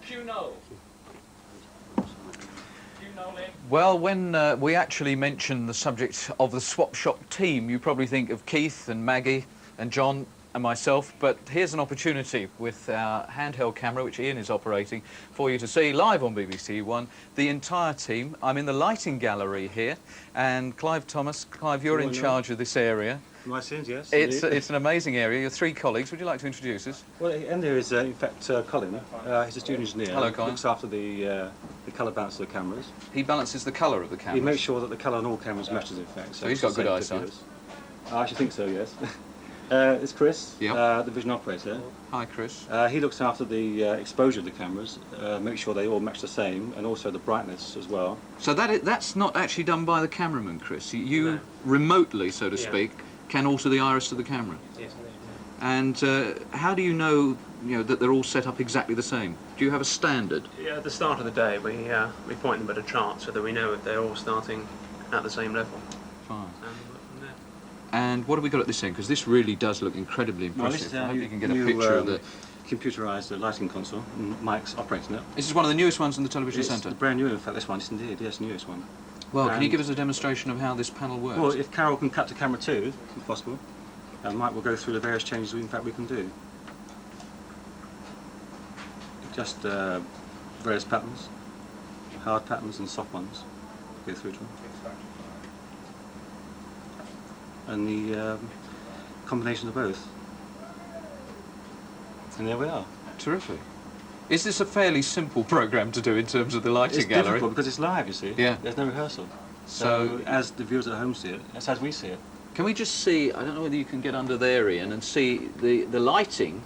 Cue Noel. Well, when we actually mention the subject of the Swap Shop team, you probably think of Keith and Maggie and John and myself, but here's an opportunity with our handheld camera, which Ian is operating, for you to see live on BBC One the entire team. I'm in the lighting gallery here, and Clive Thomas. Clive, you're in charge of this area. My sins, yes. It's an amazing area. Your three colleagues. Would you like to introduce us? Well, and there is, in fact, Colin. He's a student engineer. Hello, Colin. He looks after the colour balance of the cameras. He balances the colour of the cameras. He makes sure that the colour on all cameras matches, in fact. So he's got good eyesight. I actually think so, yes. It's Chris, yep. the vision operator. Hi, Chris. He looks after the exposure of the cameras, make sure they all match the same, and also the brightness as well. So that's not actually done by the cameraman, Chris. You remotely, so to speak, can alter the iris of the camera. Yes, and how do you know that they're all set up exactly the same? Do you have a standard? Yeah, at the start of the day, we point them at a chart so that we know if they're all starting at the same level. Fine. And And what have we got at this end? Because this really does look incredibly impressive. I hope you can get a picture of the computerised lighting console. Mike's operating it. This is one of the newest ones in the television centre. It's brand new, in fact. This one, yes, indeed, yes, newest one. Well, can you give us a demonstration of how this panel works? Well, if Carol can cut to camera 2, if possible, Mike will go through the various changes we can do. Just various patterns, hard patterns and soft ones. Go through to them. And the combination of both. And there we are. Terrific. Is this a fairly simple programme to do in terms of the lighting gallery? It's difficult because it's live, you see. Yeah. There's no rehearsal. So as the viewers at home see it, that's as we see it. Can we just see, I don't know whether you can get under there, Ian, and see the lighting.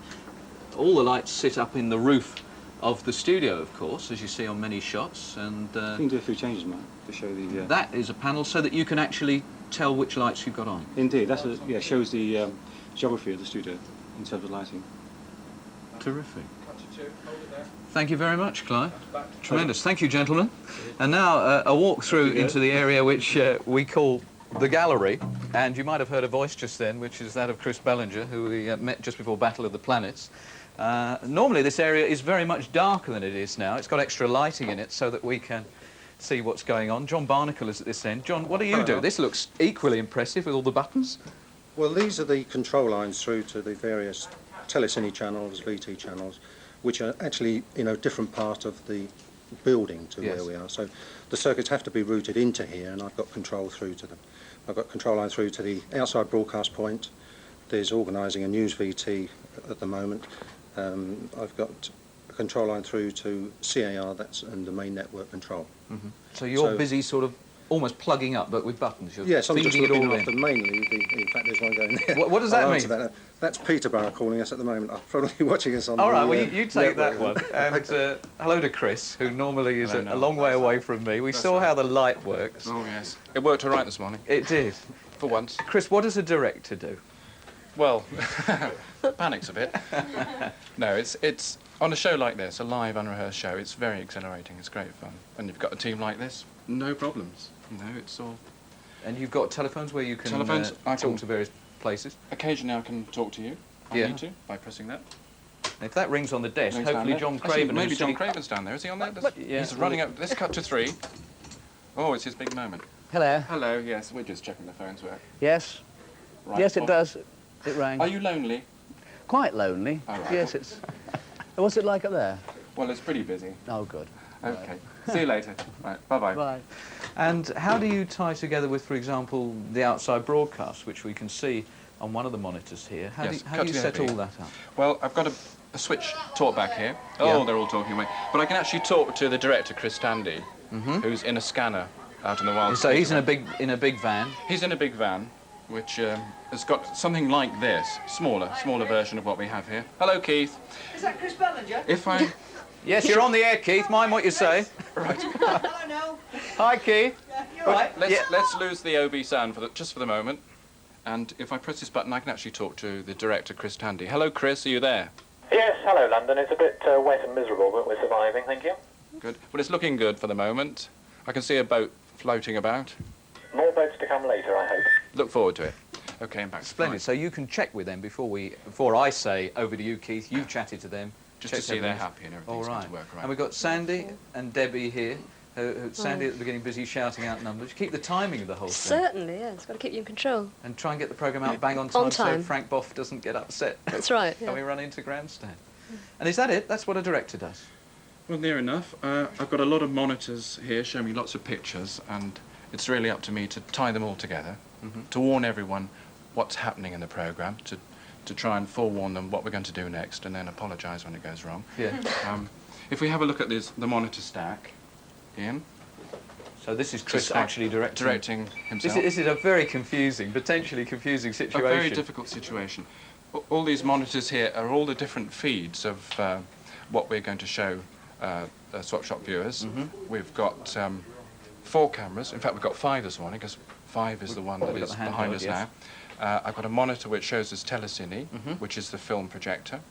All the lights sit up in the roof of the studio, of course, as you see on many shots. And you can do a few changes, Mike, to show the... That is a panel so that you can actually tell which lights you've got on. Indeed, that's shows the geography of the studio in terms of lighting. Terrific. Thank you very much, Clive. Tremendous. Thank you, gentlemen. And now a walk through into the area which we call the gallery. And you might have heard a voice just then, which is that of Chris Bellinger, who we met just before Battle of the Planets. Normally this area is very much darker than it is now. It's got extra lighting in it so that we can see what's going on. John Barnacle is at this end. John, what do you do? This looks equally impressive with all the buttons. Well, these are the control lines through to the various telecine channels, VT channels, which are actually in a different part of the building to where we are. So the circuits have to be routed into here, and I've got control through to them. I've got control line through to the outside broadcast point. There's organising a news VT at the moment. I've got a control line through to CAR, that's and the main network control. Mm-hmm. So you're busy sort of almost plugging up, but with buttons. You're yes, I'm just feeding it looking all after in. mainly, in fact there's one going there. What does that mean? That's Peterborough calling us at the moment. I'm probably watching us on all right, the, well you take that network. one. And hello to Chris, who normally is a long way away from me. We saw how the light works. Oh yes, it worked all right this morning. It did. For once. Chris, what does a director do? Well, panics a bit. No, it's on a show like this, a live, unrehearsed show, it's very exhilarating, it's great fun. And you've got a team like this, no problems. It's all... And you've got telephones where you can talk to various places? Occasionally I can talk to you, I need to, by pressing that. If that rings on the desk, hopefully John Craven... Maybe John Craven's down there, is he on there? He's running up, let's cut to 3. Oh, it's his big moment. Hello. Hello, yes, we're just checking the phones work. Yes. Right, yes, it does. It rang. Are you lonely? Quite lonely. Oh, right. Yes, it's... What's it like up there? Well, it's pretty busy. Oh, good. Okay. See you later. Right, bye-bye. Bye. And how do you tie together with, for example, the outside broadcast, which we can see on one of the monitors here? How do you set all that up? Well, I've got a switch talk back here. Oh, they're all talking away. But I can actually talk to the director, Chris Tandy, who's in a scanner out in the wild. So he's in a big van? He's in a big van, which has got something like this, smaller version of what we have here. Hello, Keith. Is that Chris Bellinger? If I... Yes, you're on the air, Keith. Mind what you say. Right. Hello, Noel. Hi, Keith. Yeah, you're right. Let's lose the OB sound just for the moment. And if I press this button, I can actually talk to the director, Chris Tandy. Hello, Chris. Are you there? Yes, hello, London. It's a bit wet and miserable, but we're surviving, thank you. Good. Well, it's looking good for the moment. I can see a boat floating about. More boats to come later, I hope. Look forward to it. OK, I'm back. Splendid. So you can check with them before I say over to you, Keith. You've chatted to them. just to see they're happy and everything's going to work right. And we've got Sandy and Debbie here. Sandy at the beginning busy shouting out numbers. Keep the timing of the whole thing. Certainly, yeah. It's got to keep you in control. And try and get the programme out bang on time, On time. so Frank Boff doesn't get upset. That's right, yeah. And we run into grandstand. And is that it? That's what a director does? Well, near enough. I've got a lot of monitors here showing me lots of pictures, and it's really up to me to tie them all together, to warn everyone what's happening in the programme, to try and forewarn them what we're going to do next, and then apologise when it goes wrong. Yeah. If we have a look at the monitor stack, Ian. So this is Chris actually directing himself. This is a very confusing, potentially confusing situation. A very difficult situation. All these monitors here are all the different feeds of what we're going to show Swap Shop viewers. We've got 4 cameras. In fact, we've got 5 this morning, because 5 is the one that is behind us now. I've got a monitor which shows us Telecine, which is the film projector.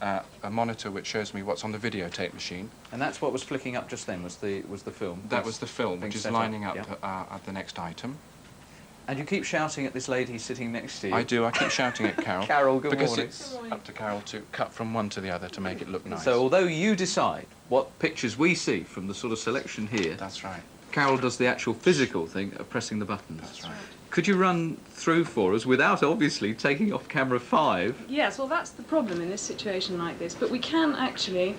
A monitor which shows me what's on the videotape machine. And that's what was flicking up just then, was the film? That was the film, which is lining up at the next item. And you keep shouting at this lady sitting next to you. I do. I keep shouting at Carol. Carol, good because morning. It's up to Carol to cut from one to the other to make it look nice. So although you decide what pictures we see from the sort of selection here, that's right. Carol does the actual physical thing of pressing the buttons. That's right. Could you run through for us without obviously taking off camera 5? Yes, well that's the problem in this situation like this, but we can actually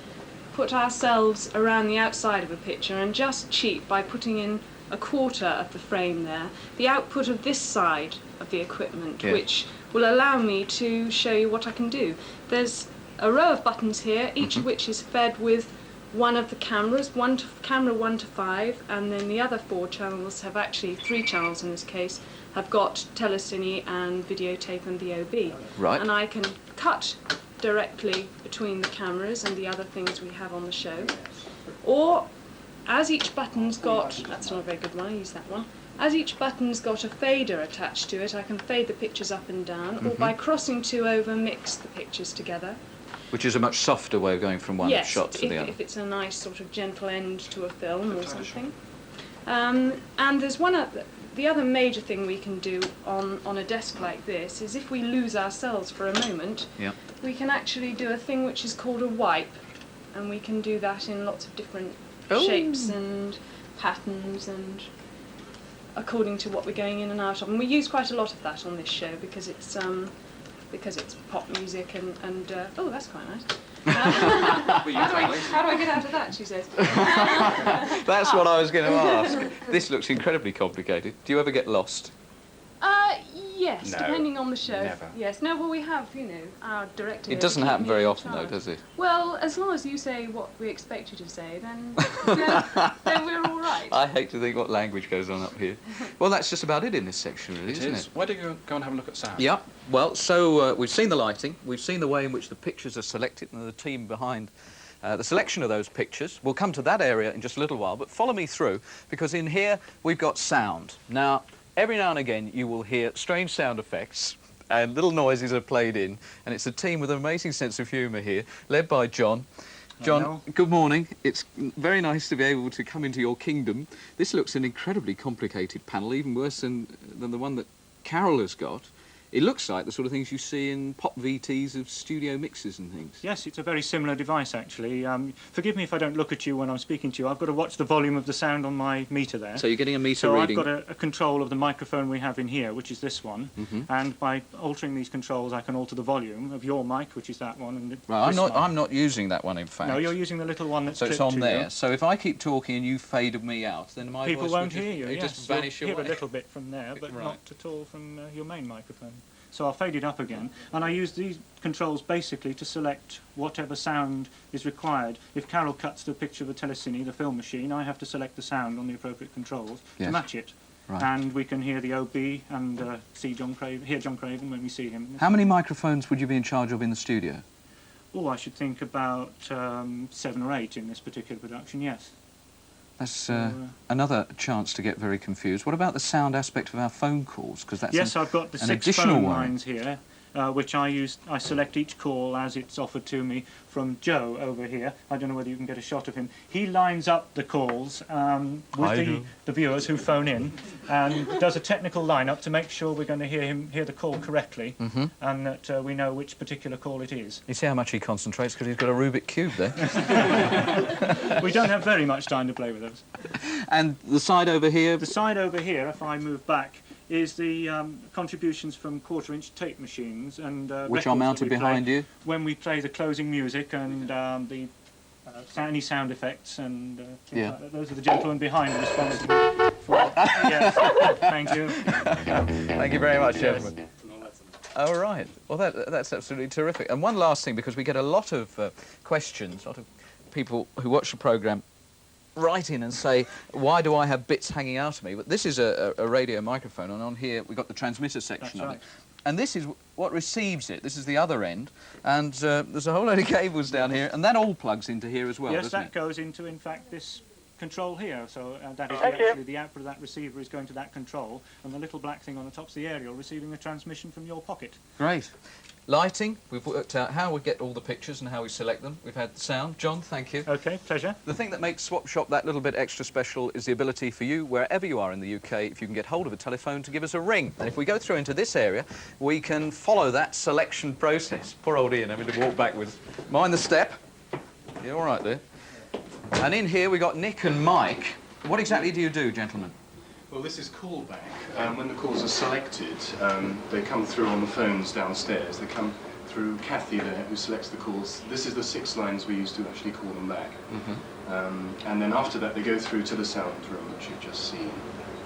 put ourselves around the outside of a picture and just cheat by putting in a quarter of the frame there, the output of this side of the equipment, which will allow me to show you what I can do. There's a row of buttons here, each of which is fed with one of the cameras, camera 1 to 5, and then the other 4 channels have actually 3 channels in this case, have got Telecine and videotape and VOB. Right. And I can cut directly between the cameras and the other things we have on the show. Or, as each button's got, that's not a very good one, I use that one. As each button's got a fader attached to it, I can fade the pictures up and down, or by crossing 2 over, mix the pictures together. Which is a much softer way of going from one shot to the other. If it's a nice sort of gentle end to a film or something. And there's the other major thing we can do on a desk like this is if we lose ourselves for a moment, we can actually do a thing which is called a wipe, and we can do that in lots of different shapes and patterns and according to what we're going in and out of. And we use quite a lot of that on this show because it's pop music and oh, that's quite nice. How do I get out of that, she says. That's what I was going to ask. This looks incredibly complicated. Do you ever get lost? Yes, No, depending on the show. never. Yes, no, well we have, our director. It doesn't happen very often though, does it? Well, as long as you say what we expect you to say, then we're all right. I hate to think what language goes on up here. Well, that's just about it in this section, really, isn't it? Why don't you go and have a look at sound? Yeah, well, so we've seen the lighting, we've seen the way in which the pictures are selected and the team behind the selection of those pictures. We'll come to that area in just a little while, but follow me through, because in here we've got sound. Now, every now and again you will hear strange sound effects and little noises are played in, and it's a team with an amazing sense of humour here, led by John. John, good morning. It's very nice to be able to come into your kingdom. This looks an incredibly complicated panel, even worse than the one that Carol has got. It looks like the sort of things you see in pop VTs of studio mixers and things. Yes, it's a very similar device, actually. Forgive me if I don't look at you when I'm speaking to you. I've got to watch the volume of the sound on my meter there. So you're getting a meter so reading. I've got a control of the microphone we have in here, which is this one. And by altering these controls, I can alter the volume of your mic, which is that one. And well, I'm not using that one, in fact. No, you're using the little one that's so it's clipped on to there. you. So if I keep talking and you fade me out, then my People voice won't will hear you. just Yes, vanish you'll away. hear a little bit from there, but Right. not at all from your main microphone. So I'll fade it up again, and I use these controls basically to select whatever sound is required. If Carol cuts the picture of a Telecine, the film machine, I have to select the sound on the appropriate controls to match it. Right. And we can hear the OB and hear John Craven when we see him. How many microphones would you be in charge of in the studio? Oh, I should think about 7 or 8 in this particular production, yes. That's another chance to get very confused. What about the sound aspect of our phone calls? Because that's yes, I've got the an 6 additional phone one. lines here, which I select each call as it's offered to me from Joe over here. I don't know whether you can get a shot of him. He lines up the calls with the viewers who phone in and does a technical lineup to make sure we're going to hear the call correctly, and that we know which particular call it is. You see how much he concentrates because he's got a Rubik cube there. We don't have very much time to play with those. And the side over here? The side over here, if I move back, is the contributions from quarter-inch tape machines and which are mounted behind you. When we play the closing music and any sound effects and things like that. Those are the gentlemen behind responsible for. Yes, thank you. Thank you very much, gentlemen. All right. Well, that's absolutely terrific. And one last thing, because we get a lot of questions, a lot of people who watch the programme write in and say, why do I have bits hanging out of me? But this is a radio microphone, and on here we've got the transmitter section of it. And this is what receives it. This is the other end. And there's a whole load of cables down here, and that all plugs into here as well, yes, doesn't it? Yes, that goes into, in fact, this control here. So that is actually the output of that receiver is going to that control, and the little black thing on the top's the aerial receiving the transmission from your pocket. Great. Lighting, we've worked out how we get all the pictures and how we select them. We've had sound. John, thank you. OK, pleasure. The thing that makes Swap Shop that little bit extra special is the ability for you, wherever you are in the UK, if you can get hold of a telephone, to give us a ring. And if we go through into this area, we can follow that selection process. Poor old Ian having to walk backwards. Mind the step. You're all right there. And in here we got Nick and Mike. What exactly do you do, gentlemen? Well, this is callback. When the calls are selected, they come through on the phones downstairs. They come through Kathy there, who selects the calls. This is the 6 lines we use to actually call them back. And then after that, they go through to the sound room, which you've just seen.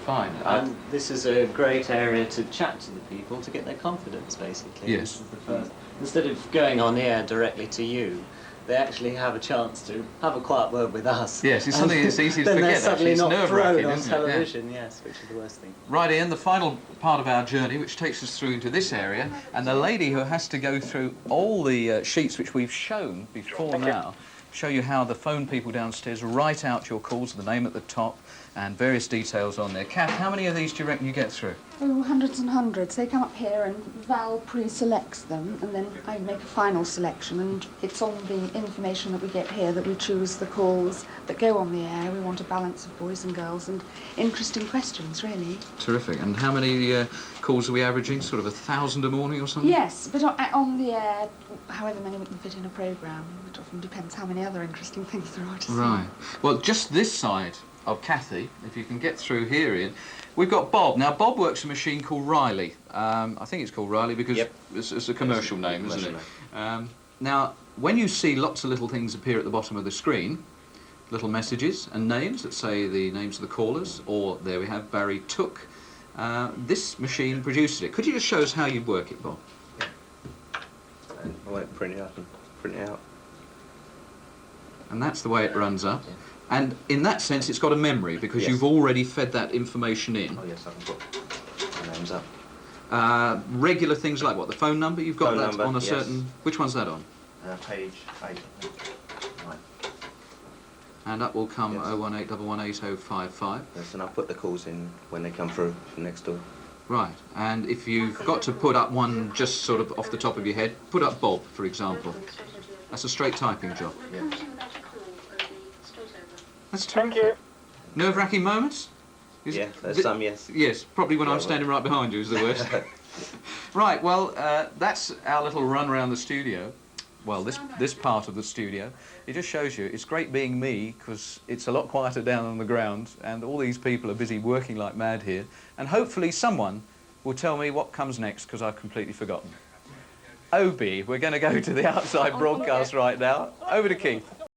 Fine. And this is a great area to chat to the people, to get their confidence, basically. Yes. This is the first. Instead of going on air directly to you, they actually have a chance to have a quiet word with us. Yes, it's something that's easy to then forget. they're suddenly It's not nerve-wracking, thrown on isn't it? television, yes, which is the worst thing. Right, Ian, the final part of our journey, which takes us through into this area, and the lady who has to go through all the sheets which we've shown before now, show you how the phone people downstairs write out your calls, the name at the top, and various details on there. Kath, how many of these do you reckon you get through? Oh, hundreds and hundreds. They come up here and Val pre-selects them, and then I make a final selection, and it's on the information that we get here that we choose the calls that go on the air. We want a balance of boys and girls and interesting questions, really. Terrific. And how many calls are we averaging? Sort of 1,000 a morning or something? Yes, but on the air, however many we can fit in a programme. It often depends how many other interesting things there are to see. Right. Well, just this side of Kathy, if you can get through here, Ian, we've got Bob. Now, Bob works a machine called Riley. I think it's called Riley because it's a commercial name, isn't it? Now, when you see lots of little things appear at the bottom of the screen, little messages and names that say the names of the callers, or there we have Barry Took, this machine produces it. Could you just show us how you work it, Bob? I won't print it up and print it out. And that's the way it runs up. And in that sense, it's got a memory because Yes. you've already fed that information in. Oh yes, I can put my names up. Regular things like what? The phone number? You've got Phone that number, on a yes. certain... Which one's that on? Page 8, I think. Right. And up will come 018118055. Yes, and I'll put the calls in when they come through from next door. Right. And if you've got to put up one just sort of off the top of your head, put up Bob, for example. That's a straight typing job. Yeah. That's terrific. Nerve-wracking moments? Yeah, there's some, yes. Yes, probably when I'm standing right behind you is the worst. Right, well, that's our little run around the studio. Well, this part of the studio. It just shows you it's great being me because it's a lot quieter down on the ground and all these people are busy working like mad here. And hopefully someone will tell me what comes next because I've completely forgotten. Obi, we're going to go to the outside broadcast right now. Over to Keith.